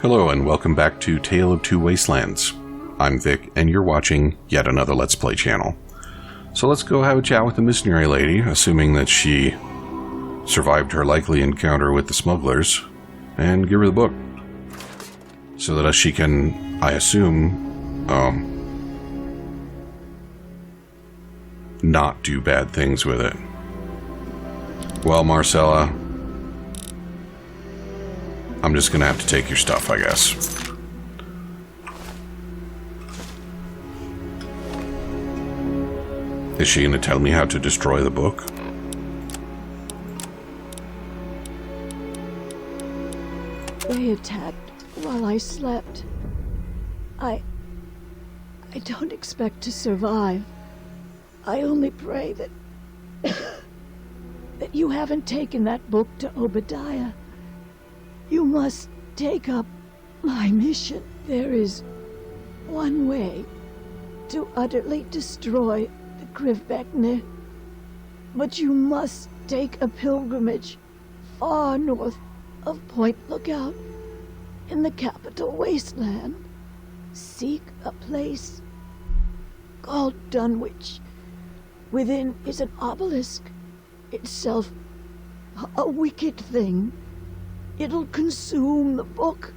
Hello and welcome back to Tale of Two Wastelands. I'm Vic and you're watching yet another Let's Play channel. So let's go have a chat with the missionary lady, assuming that she survived her likely encounter with the smugglers, and give her the book. So that she can, I assume, not do bad things with it. Well, Marcella, I'm just gonna have to take your stuff, I guess. Is she gonna tell me how to destroy the book? They attacked while I slept. I don't expect to survive. I only pray that that you haven't taken that book to Obadiah. You must take up my mission. There is one way to utterly destroy the Krivbekne, but you must take a pilgrimage far north of Point Lookout in the capital wasteland. Seek a place called Dunwich. Within is an obelisk, itself a wicked thing. It'll consume the book.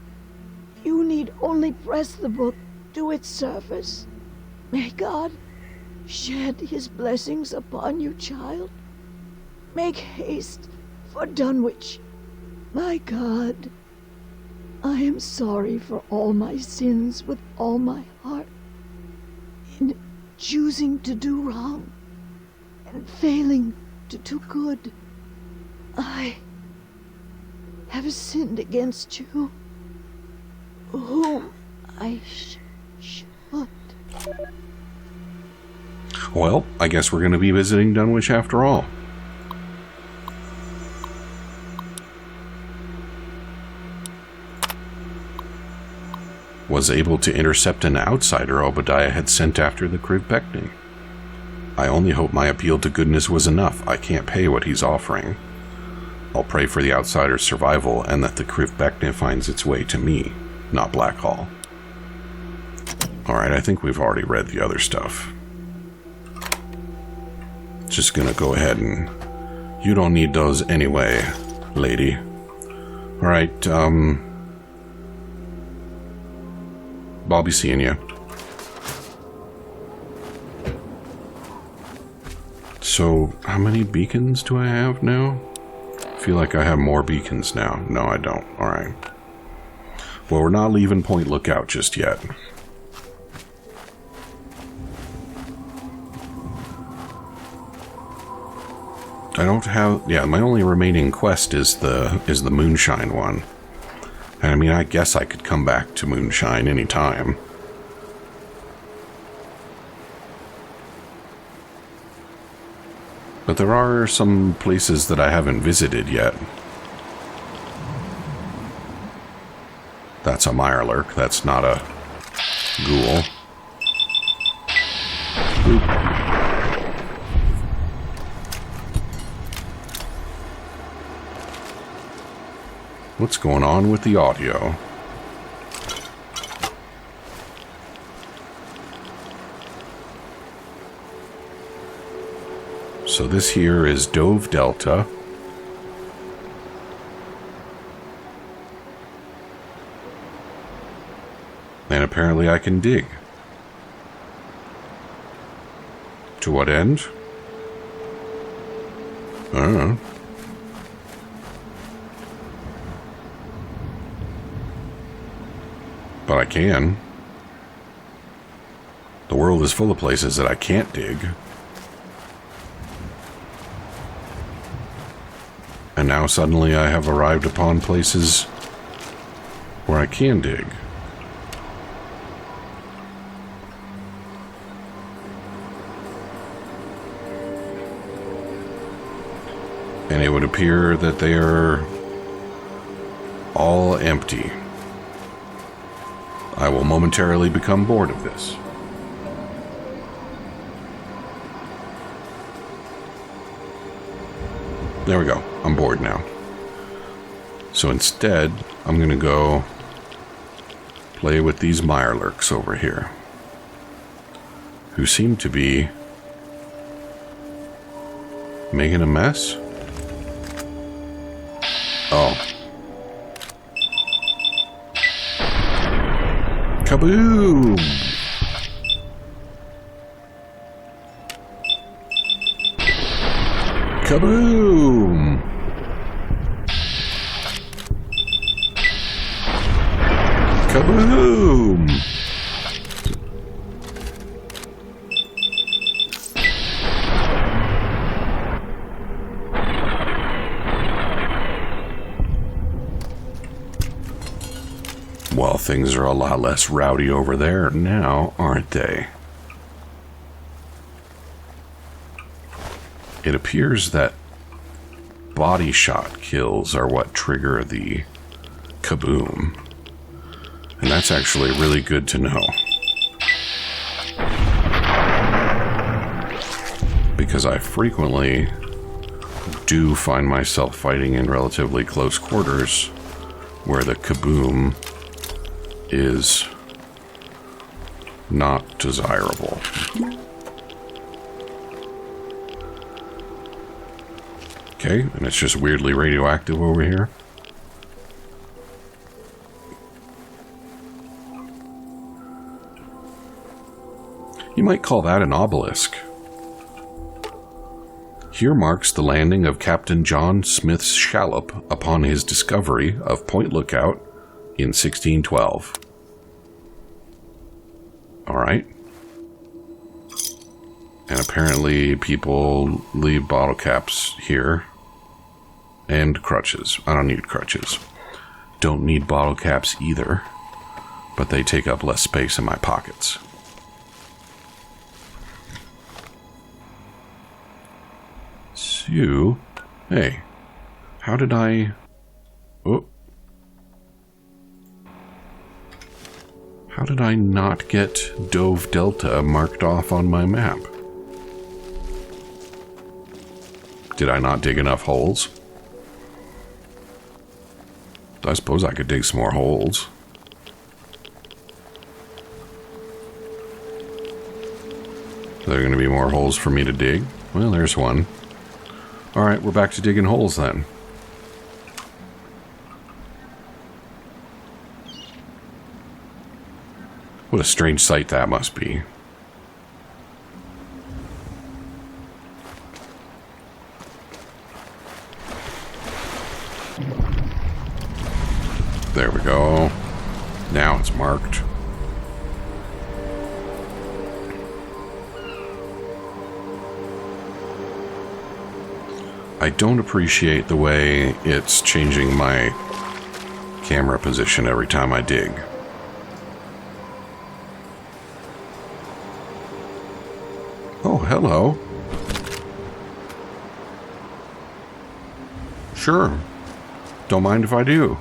You need only press the book to its surface. May God shed his blessings upon you, child. Make haste for Dunwich. My God, I am sorry for all my sins with all my heart. In choosing to do wrong and failing to do good, I have sinned against you, whom I should. Well, I guess we're going to be visiting Dunwich after all. Was able to intercept an outsider Obadiah had sent after the Krivbekne. I only hope my appeal to goodness was enough. I can't pay what he's offering. I'll pray for the outsider's survival and that the Krivbekne finds its way to me, not Blackhall. Alright, I think we've already read the other stuff. Just gonna go ahead and... You don't need those anyway, lady. Alright, I'll be seeing you. So, how many beacons do I have now? I feel like I have more beacons now. No, I don't. Alright. Well, we're not leaving Point Lookout just yet. I don't have... Yeah, my only remaining quest is the Moonshine one. And I mean, I guess I could come back to Moonshine anytime. But there are some places that I haven't visited yet. That's a Mirelurk. That's not a ghoul. Oop. What's going on with the audio? So this here is Dove Delta. And apparently I can dig. To what end? I don't know. But I can. The world is full of places that I can't dig. And now suddenly I have arrived upon places where I can dig. And it would appear that they are all empty. I will momentarily become bored of this. There we go. I'm bored now. So instead, I'm going to go play with these Mirelurks over here, who seem to be making a mess. Oh. Kaboom! Kaboom! Kaboom! Well, things are a lot less rowdy over there now, aren't they? It appears that body shot kills are what trigger the kaboom. And that's actually really good to know. Because I frequently do find myself fighting in relatively close quarters where the kaboom is not desirable. Okay, and it's just weirdly radioactive over here. You might call that an obelisk. Here marks the landing of Captain John Smith's shallop upon his discovery of Point Lookout in 1612. Alright. And apparently people leave bottle caps here. And crutches. I don't need crutches. Don't need bottle caps either. But they take up less space in my pockets. So, hey, how did I... Oh. How did I not get Dove Delta marked off on my map? Did I not dig enough holes? I suppose I could dig some more holes. Are there going to be more holes for me to dig? Well, there's one. Alright, we're back to digging holes then. What a strange sight that must be. There we go. Now it's marked. I don't appreciate the way it's changing my camera position every time I dig. Oh, hello. Sure. Don't mind if I do.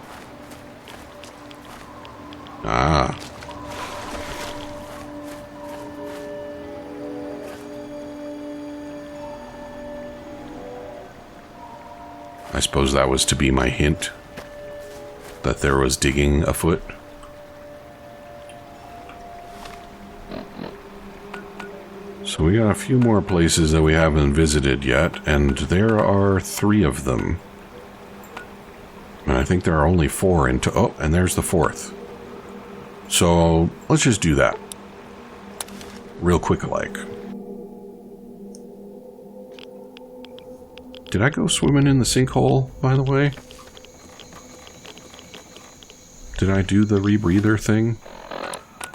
Ah. I suppose that was to be my hint that there was digging afoot. So we got a few more places that we haven't visited yet, and there are 3 of them. And I think there are only 4 in oh, and there's the 4th. So let's just do that. Real quick like. Did I go swimming in the sinkhole, by the way? Did I do the rebreather thing?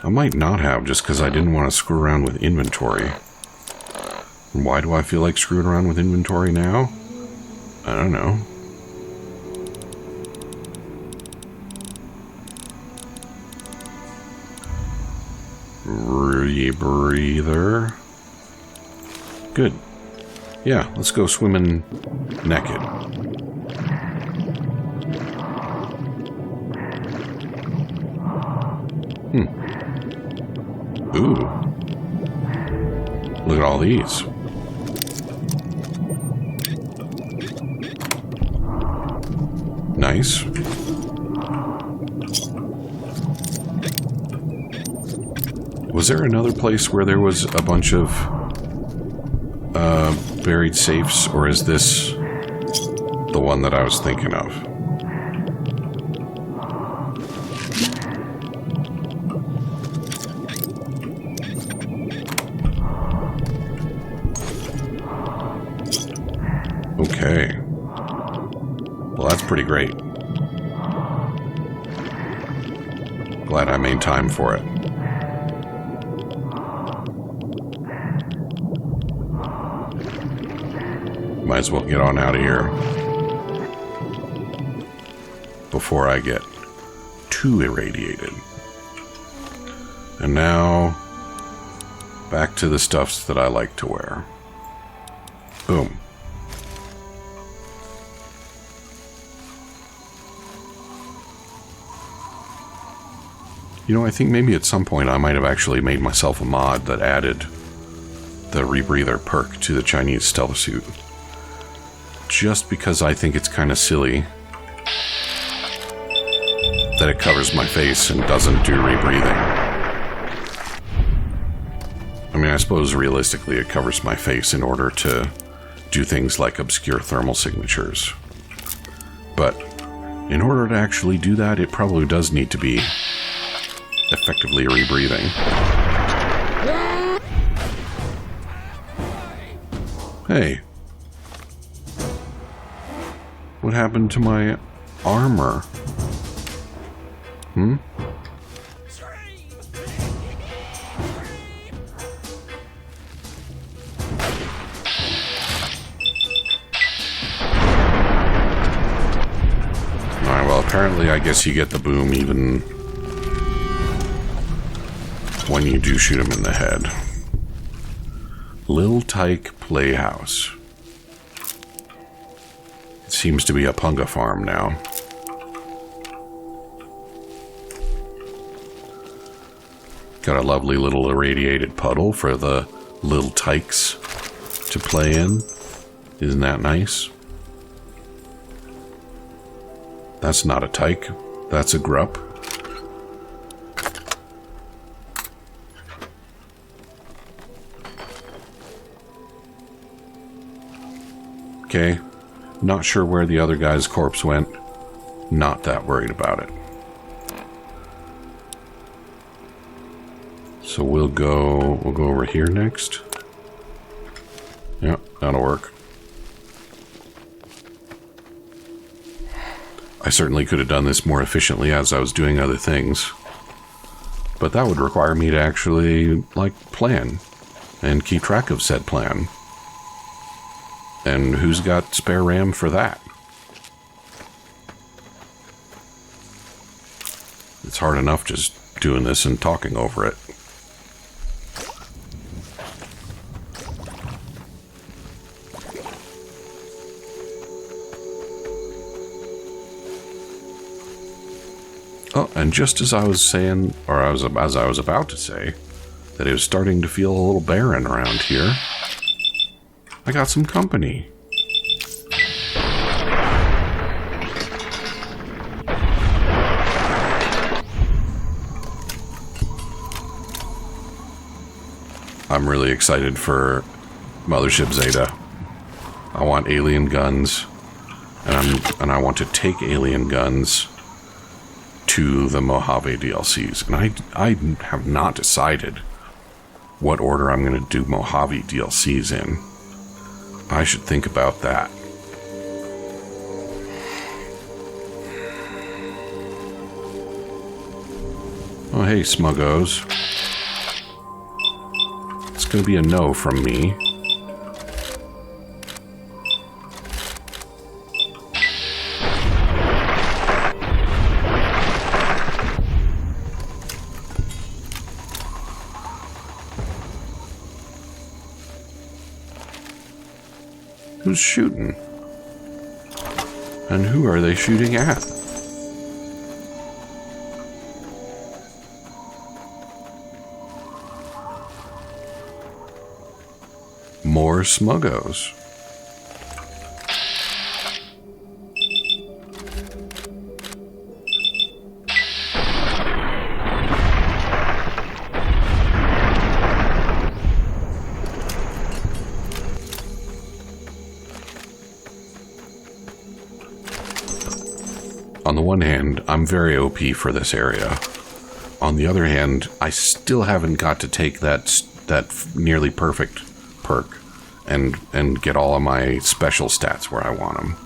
I might not have, just because I didn't want to screw around with inventory. And why do I feel like screwing around with inventory now? I don't know. Rebreather. Good. Yeah, let's go swimming naked. Ooh. Look at all these. Nice. Was there another place where there was a bunch of buried safes, or is this the one that I was thinking of? Okay. Well, that's pretty great. Glad I made time for it. Might as well get on out of here before I get too irradiated. And now, back to the stuffs that I like to wear. Boom. You know, I think maybe at some point I might have actually made myself a mod that added the rebreather perk to the Chinese stealth suit. Just because I think it's kind of silly that it covers my face and doesn't do rebreathing. I mean, I suppose realistically it covers my face in order to do things like obscure thermal signatures. But in order to actually do that, it probably does need to be effectively rebreathing. Hey. What happened to my armor? Hmm? Alright, well, apparently I guess you get the boom even when you do shoot him in the head. Lil Tyke Playhouse. It seems to be a punga farm now. Got a lovely little irradiated puddle for the little tykes to play in. Isn't that nice? That's not a tyke. That's a grup. Okay. Not sure where the other guy's corpse went. Not that worried about it. So we'll go over here next. Yep, that'll work. I certainly could have done this more efficiently as I was doing other things. But that would require me to actually, like, plan and keep track of said plan. And who's got spare RAM for that? It's hard enough just doing this and talking over it. Oh, and just as I was saying, or as I was about to say, that it was starting to feel a little barren around here, I got some company. I'm really excited for Mothership Zeta. I want alien guns, and I want to take alien guns to the Mojave DLCs. And I have not decided what order I'm going to do Mojave DLCs in. I should think about that. Oh, hey, Smuggos. It's going to be a no from me. Who's shooting? And who are they shooting at? More Smuggos. one hand, I'm very OP for this area. On the other hand, I still haven't got to take that nearly perfect perk and get all of my special stats where I want them.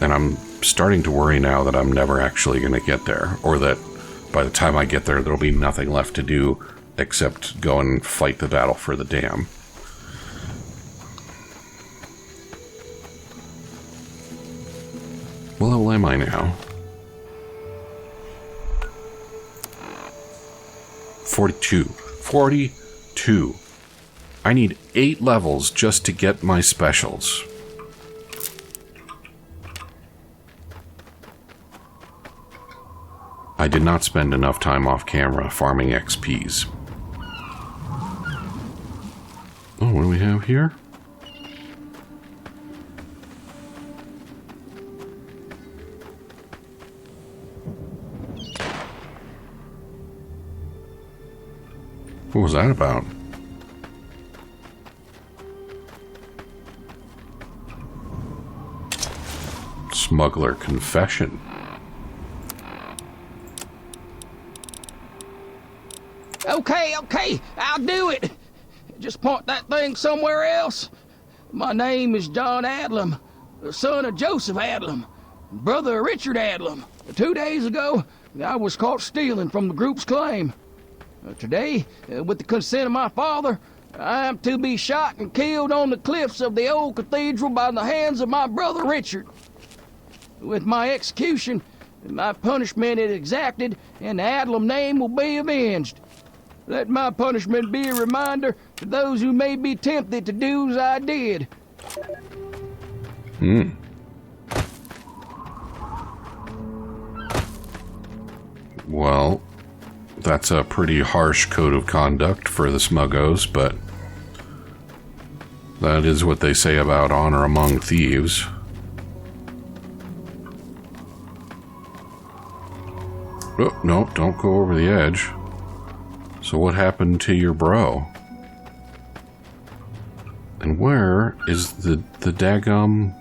And I'm starting to worry now that I'm never actually going to get there, or that by the time I get there, there'll be nothing left to do except go and fight the battle for the dam. What level am I now? 42. 42. I need 8 levels just to get my specials. I did not spend enough time off camera farming XPs. Oh, what do we have here? What was that about? Smuggler confession. Okay, I'll do it. Just point that thing somewhere else. My name is John Adlam, the son of Joseph Adlam, brother of Richard Adlam. 2 days ago, I was caught stealing from the group's claim. Today, with the consent of my father, I am to be shot and killed on the cliffs of the old cathedral by the hands of my brother Richard. With my execution, my punishment is exacted, and the Adlam name will be avenged. Let my punishment be a reminder to those who may be tempted to do as I did. Well, that's a pretty harsh code of conduct for the Smuggos, but that is what they say about honor among thieves. Oh, no, don't go over the edge. So what happened to your bro? And where is the daggum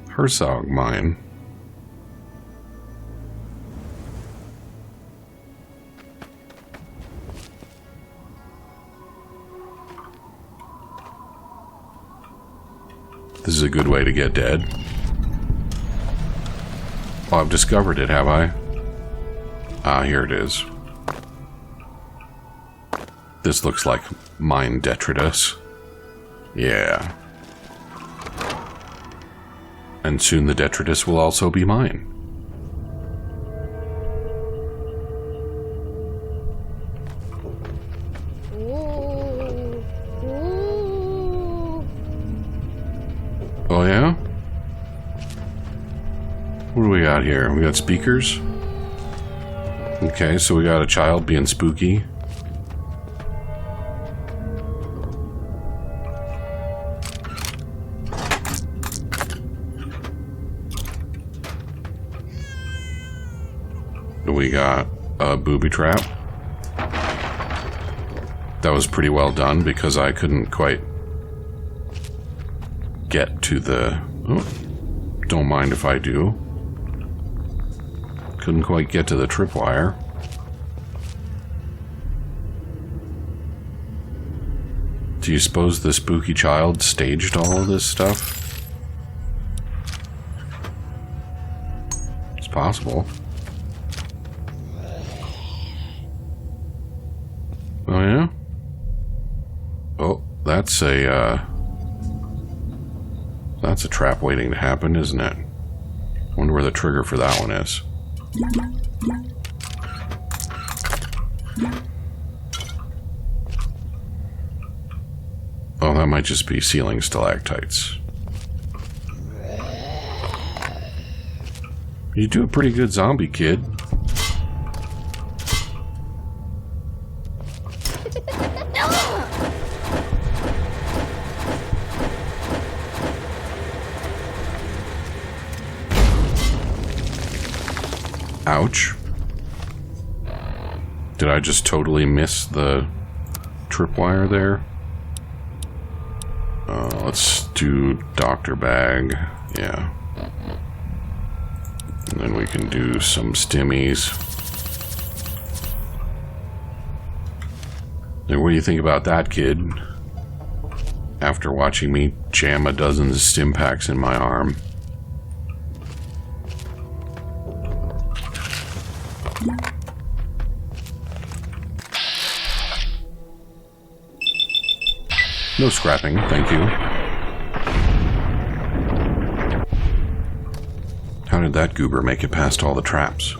Herzog mine? This is a good way to get dead. Oh, I've discovered it, have I? Ah, here it is. This looks like mine detritus. Yeah. And soon the detritus will also be mine. Oh yeah? What do we got here? We got speakers? Okay, so we got a child being spooky. We got a booby trap. That was pretty well done because I couldn't quite get to the... Oh, don't mind if I do. Couldn't quite get to the tripwire. Do you suppose the spooky child staged all of this stuff? It's possible. Oh yeah? Oh, that's a trap waiting to happen, isn't it? Wonder where the trigger for that one is. Oh, that might just be ceiling stalactites. You do a pretty good zombie, kid. Ouch. Did I just totally miss the tripwire there? Let's do doctor bag. Yeah. And then we can do some stimmies. And what do you think about that, kid? After watching me jam a dozen stim packs in my arm. No scrapping, thank you. How did that goober make it past all the traps?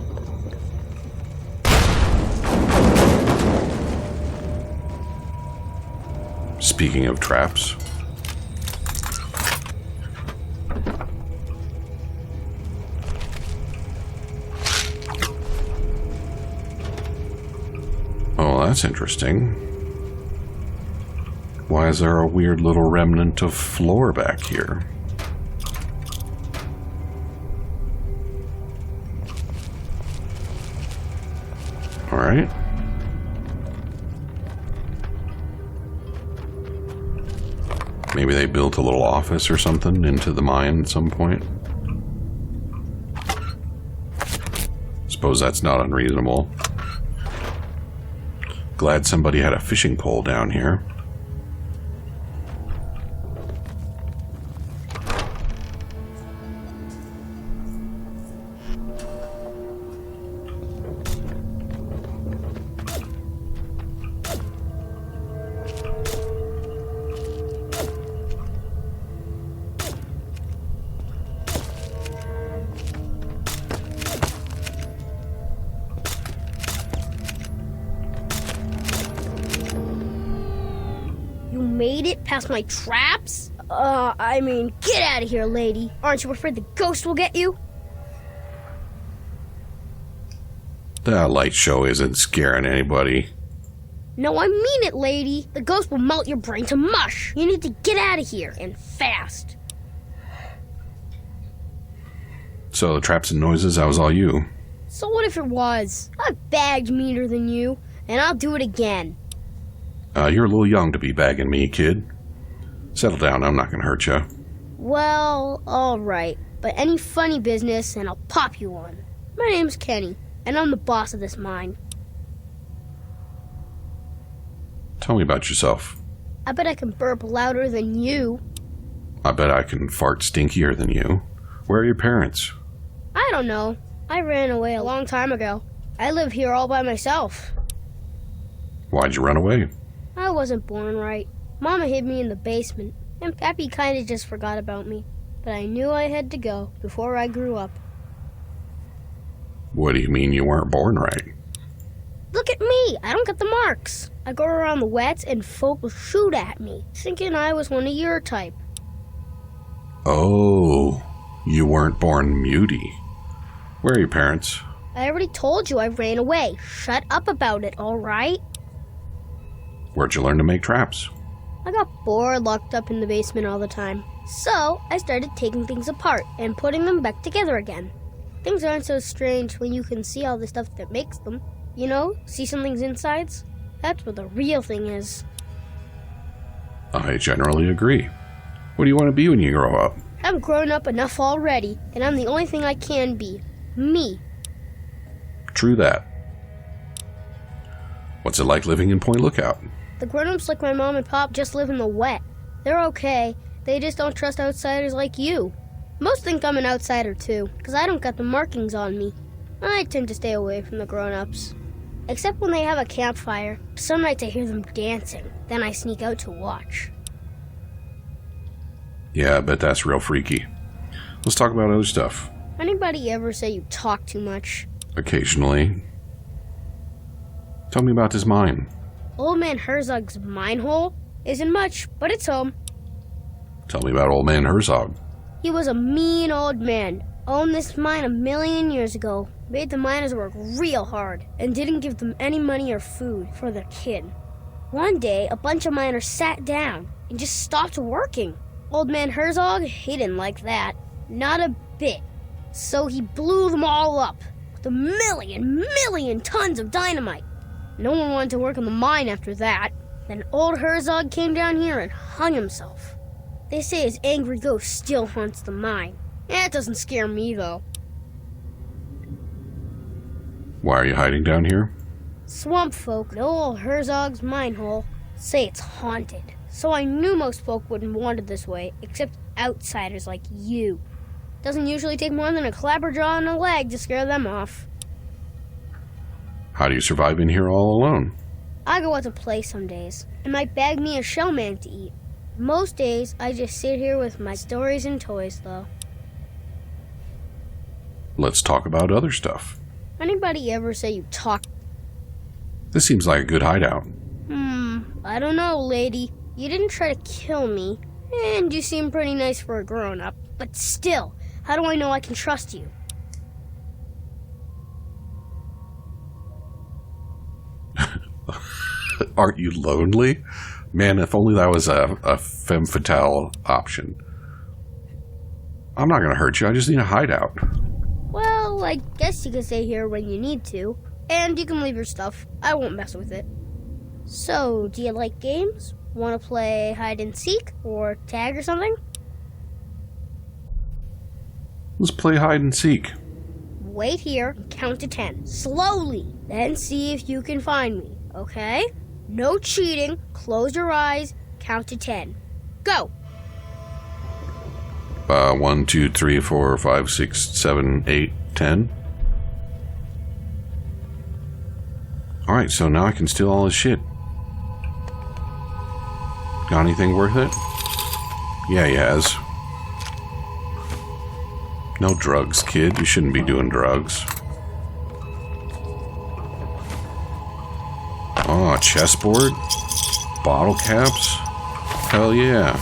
Speaking of traps, oh, that's interesting. Why is there a weird little remnant of floor back here? All right. Maybe they built a little office or something into the mine at some point. Suppose that's not unreasonable. Glad somebody had a fishing pole down here. Made it past my traps? I mean, get out of here, lady. Aren't you afraid the ghost will get you? That light show isn't scaring anybody. No, I mean it, lady. The ghost will melt your brain to mush. You need to get out of here, and fast. So the traps and noises, that was all you? So what if it was? I bagged meaner than you, and I'll do it again. You're a little young to be bagging me, kid. Settle down, I'm not gonna hurt you. Well, alright. But any funny business, and I'll pop you one. My name's Kenny, and I'm the boss of this mine. Tell me about yourself. I bet I can burp louder than you. I bet I can fart stinkier than you. Where are your parents? I don't know. I ran away a long time ago. I live here all by myself. Why'd you run away? I wasn't born right. Mama hid me in the basement, and Pappy kinda just forgot about me. But I knew I had to go before I grew up. What do you mean you weren't born right? Look at me! I don't get the marks. I go around the wets and folk will shoot at me, thinking I was one of your type. Oh, you weren't born muty. Where are your parents? I already told you I ran away. Shut up about it, alright? Where'd you learn to make traps? I got bored locked up in the basement all the time. So, I started taking things apart and putting them back together again. Things aren't so strange when you can see all the stuff that makes them. You know, see something's insides? That's what the real thing is. I generally agree. What do you want to be when you grow up? I'm grown up enough already, and I'm the only thing I can be. Me. True that. What's it like living in Point Lookout? The grown-ups like my mom and pop just live in the wet. They're okay. They just don't trust outsiders like you. Most think I'm an outsider too, because I don't got the markings on me. I tend to stay away from the grown-ups. Except when they have a campfire. Some nights I hear them dancing. Then I sneak out to watch. Yeah, I bet that's real freaky. Let's talk about other stuff. Anybody ever say you talk too much? Occasionally. Tell me about this mine. Old Man Herzog's mine hole? Isn't much, but it's home. Tell me about Old Man Herzog. He was a mean old man. Owned this mine 1,000,000 years ago. Made the miners work real hard and didn't give them any money or food for their kid. One day, a bunch of miners sat down and just stopped working. Old Man Herzog, he didn't like that. Not a bit. So he blew them all up with 1,000,000 tons of dynamite. No one wanted to work in the mine after that. Then old Herzog came down here and hung himself. They say his angry ghost still haunts the mine. That doesn't scare me, though. Why are you hiding down here? Swamp folk know old Herzog's mine hole say it's haunted. So I knew most folk wouldn't want it this way, except outsiders like you. Doesn't usually take more than a clapperjaw and a leg to scare them off. How do you survive in here all alone? I go out to play some days, and might bag me a shellman to eat. Most days, I just sit here with my stories and toys, though. Let's talk about other stuff. Anybody ever say you talk? This seems like a good hideout. I don't know, lady. You didn't try to kill me, and you seem pretty nice for a grown-up. But still, how do I know I can trust you? Aren't you lonely? Man, if only that was a femme fatale option. I'm not gonna hurt you, I just need a hideout. Well, I guess you can stay here when you need to. And you can leave your stuff. I won't mess with it. So, do you like games? Want to play hide and seek? Or tag or something? Let's play hide and seek. Wait here and count to 10. Slowly. Then see if you can find me. Okay? No cheating. Close your eyes. Count to 10. Go! 1, 2, 3, 4, 5, 6, 7, 8, 10. Alright, so now I can steal all his shit. Got anything worth it? Yeah, he has. No drugs, kid. You shouldn't be doing drugs. Oh, a chessboard? Bottle caps? Hell yeah.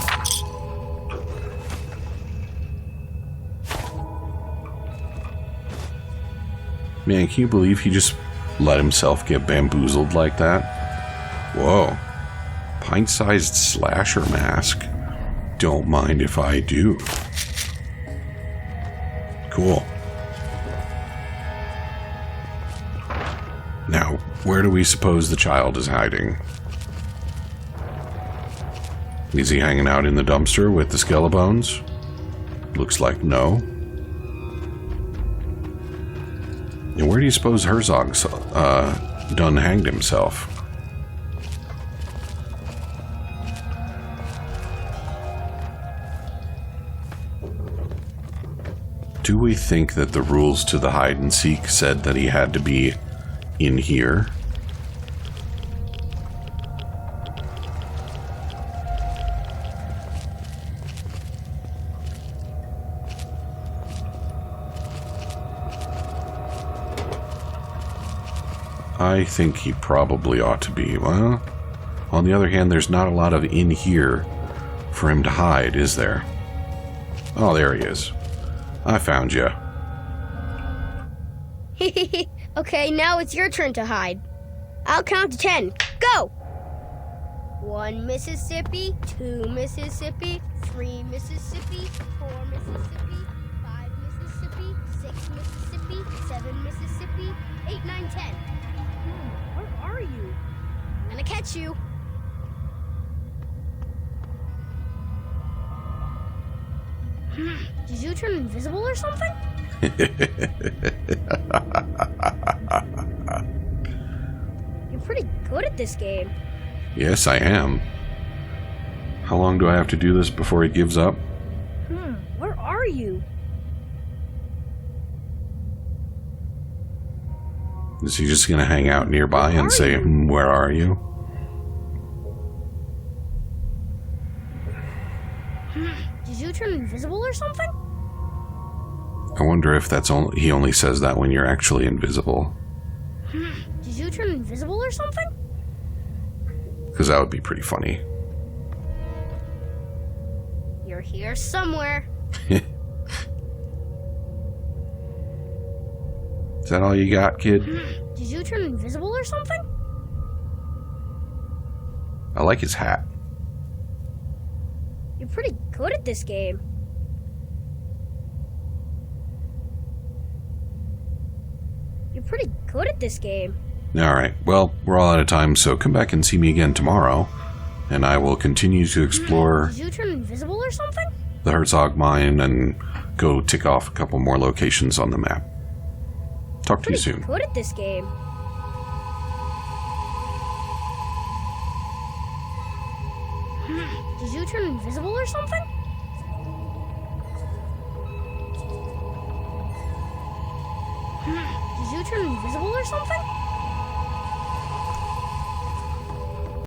Man, can you believe he just let himself get bamboozled like that? Whoa. Pint-sized slasher mask. Don't mind if I do. Cool. Now, where do we suppose the child is hiding? Is he hanging out in the dumpster with the skelebones? Looks like no. And where do you suppose Herzog's done hanged himself? Do we think that the rules to the hide and seek said that he had to be in here? I think he probably ought to be. Well, on the other hand, there's not a lot of in here for him to hide, is there? Oh, there he is. I found you. Okay, now it's your turn to hide. I'll count to 10. Go! 1 Mississippi, 2 Mississippi, 3 Mississippi, 4 Mississippi, 5 Mississippi, 6 Mississippi, 7 Mississippi, 8, 9, 10. Where are you? I'm gonna catch you. Did you turn invisible or something? You're pretty good at this game. Yes, I am. How long do I have to do this before he gives up? Where are you? Is he just going to hang out nearby and say, where are you? Did you turn invisible or something? I wonder if that's he only says that when you're actually invisible. Did you turn invisible or something? Because that would be pretty funny. You're here somewhere. Is that all you got, kid? Did you turn invisible or something? I like his hat. You're pretty good at this game. You're pretty good at this game. Alright, well, we're all out of time, so come back and see me again tomorrow, and I will continue to explore Did you turn invisible or something? the Herzog mine and go tick off a couple more locations on the map. Talk to you Pretty soon. good at this game. Did you turn invisible or something? Did you turn invisible or something?